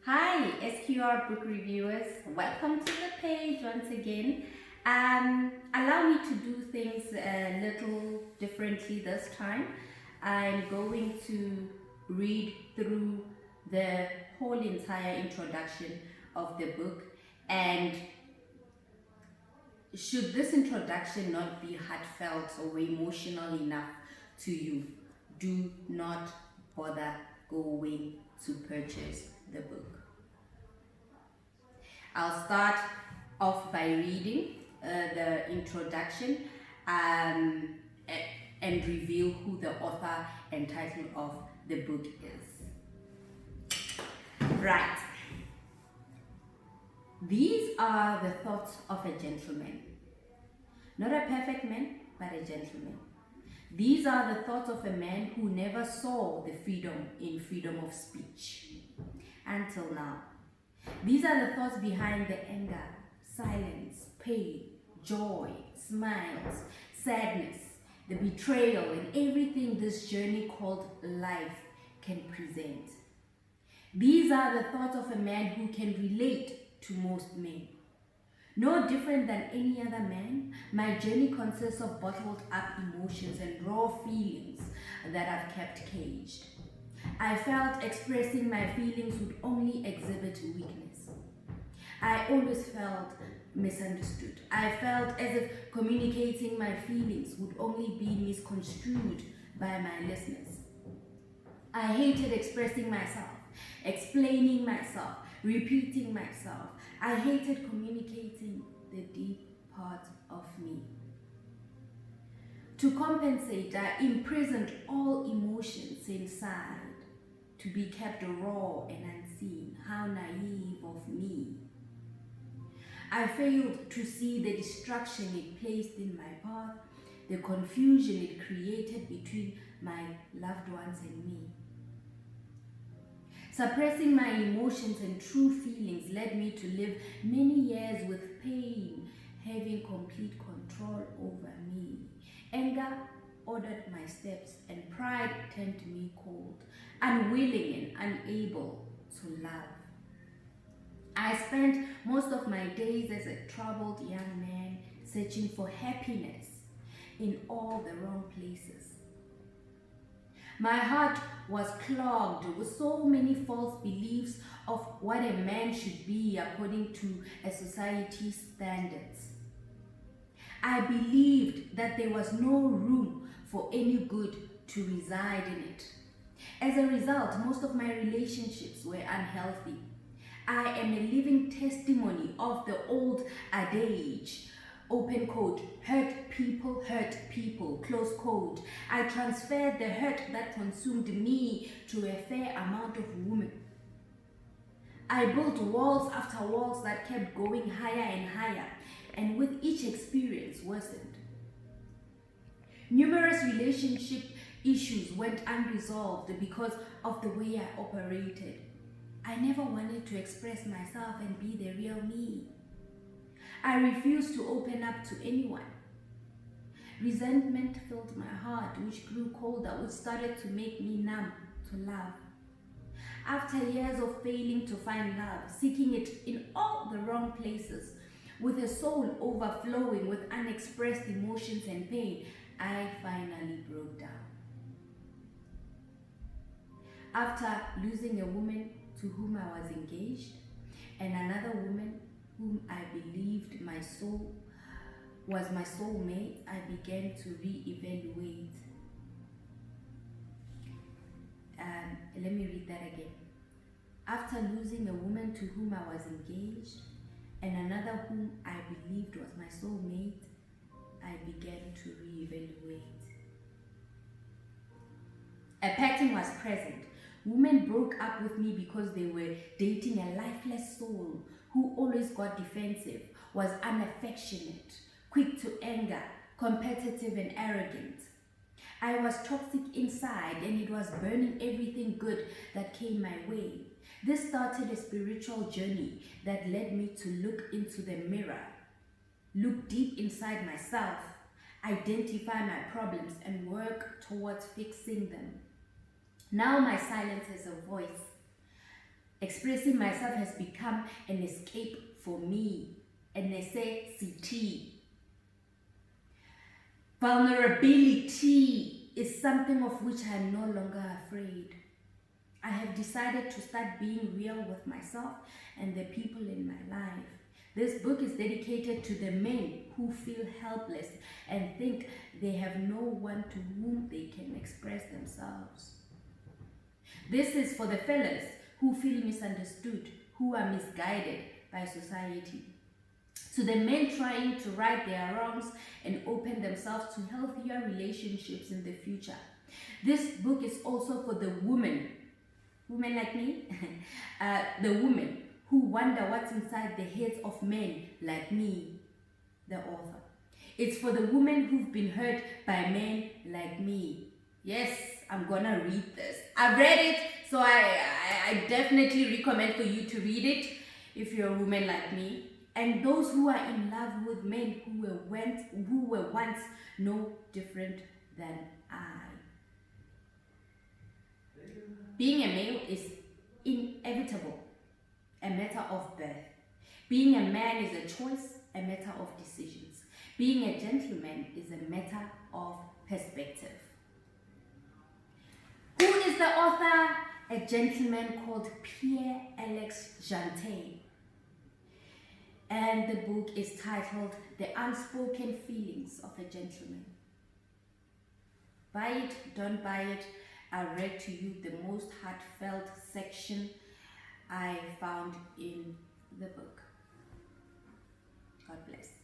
Hi, SQR book reviewers. Welcome to the page once again. Allow me to do things a little differently this time. I'm going to read through the whole entire introduction of the book, and should this introduction not be heartfelt or emotional enough to you, do not bother going to purchase the book. I'll start off by reading the introduction and reveal who the author and title of the book is. Right. These are the thoughts of a gentleman. Not a perfect man, but a gentleman. These are the thoughts of a man who never saw the freedom in freedom of speech. Until now. These are the thoughts behind the anger, silence, pain, joy, smiles, sadness, the betrayal, and everything this journey called life can present. These are the thoughts of a man who can relate to most men. No different than any other man, my journey consists of bottled up emotions and raw feelings that I've kept caged. I felt expressing my feelings would only exhibit weakness. I always felt misunderstood. I felt as if communicating my feelings would only be misconstrued by my listeners. I hated expressing myself, explaining myself, repeating myself. I hated communicating the deep part of me. To compensate, I imprisoned all emotions inside, to be kept raw and unseen. How naive of me. I failed to see the destruction it placed in my path, the confusion it created between my loved ones and me. Suppressing my emotions and true feelings led me to live many years with pain having complete control over me. Anger ordered my steps, and pride turned me cold, unwilling and unable to love. I spent most of my days as a troubled young man searching for happiness in all the wrong places. My heart was clogged with so many false beliefs of what a man should be according to a society's standards. I believed that there was no room for any good to reside in it. As a result, most of my relationships were unhealthy. I am a living testimony of the old adage, open quote, hurt people, close quote. I transferred the hurt that consumed me to a fair amount of women. I built walls after walls that kept going higher and higher, and with each experience worsened. Numerous relationship issues went unresolved because of the way I operated. I never wanted to express myself and be the real me. I refused to open up to anyone. Resentment filled my heart, which grew colder, which started to make me numb to love. After years of failing to find love, seeking it in all the wrong places, with a soul overflowing with unexpressed emotions and pain, I finally broke down. After losing a woman to whom I was engaged, and another woman whom I believed my soul was my soulmate, I began to reevaluate. Let me read that again. After losing a woman to whom I was engaged, and another whom I believed was my soulmate, I began to reevaluate. A pattern was present. Women broke up with me because they were dating a lifeless soul who always got defensive, was unaffectionate, quick to anger, competitive and arrogant. I was toxic inside, and it was burning everything good that came my way. This started a spiritual journey that led me to look into the mirror, look deep inside myself, identify my problems, and work towards fixing them. Now my silence has a voice. Expressing myself has become an escape for me, a necessity. Vulnerability is something of which I am no longer afraid. I have decided to start being real with myself and the people in my life. This book is dedicated to the men who feel helpless and think they have no one to whom they can express themselves. This is for the fellas who feel misunderstood, who are misguided by society. To the men trying to right their wrongs and open themselves to healthier relationships in the future. This book is also for the women like me, the women who wonder what's inside the heads of men like me, the author. It's for the women who've been hurt by men like me. Yes, I'm gonna read this. I've read it, so I definitely recommend for you to read it if you're a woman like me. And those who are in love with men who were once no different than I. Being a male is inevitable, a matter of birth. Being a man is a choice, a matter of decisions. Being a gentleman is a matter of perspective. Who is the author? A gentleman called Pierre Alex Jeanty. And the book is titled The Unspoken Feelings of a Gentleman. Buy it, don't buy it. I read to you the most heartfelt section I found in the book. God bless.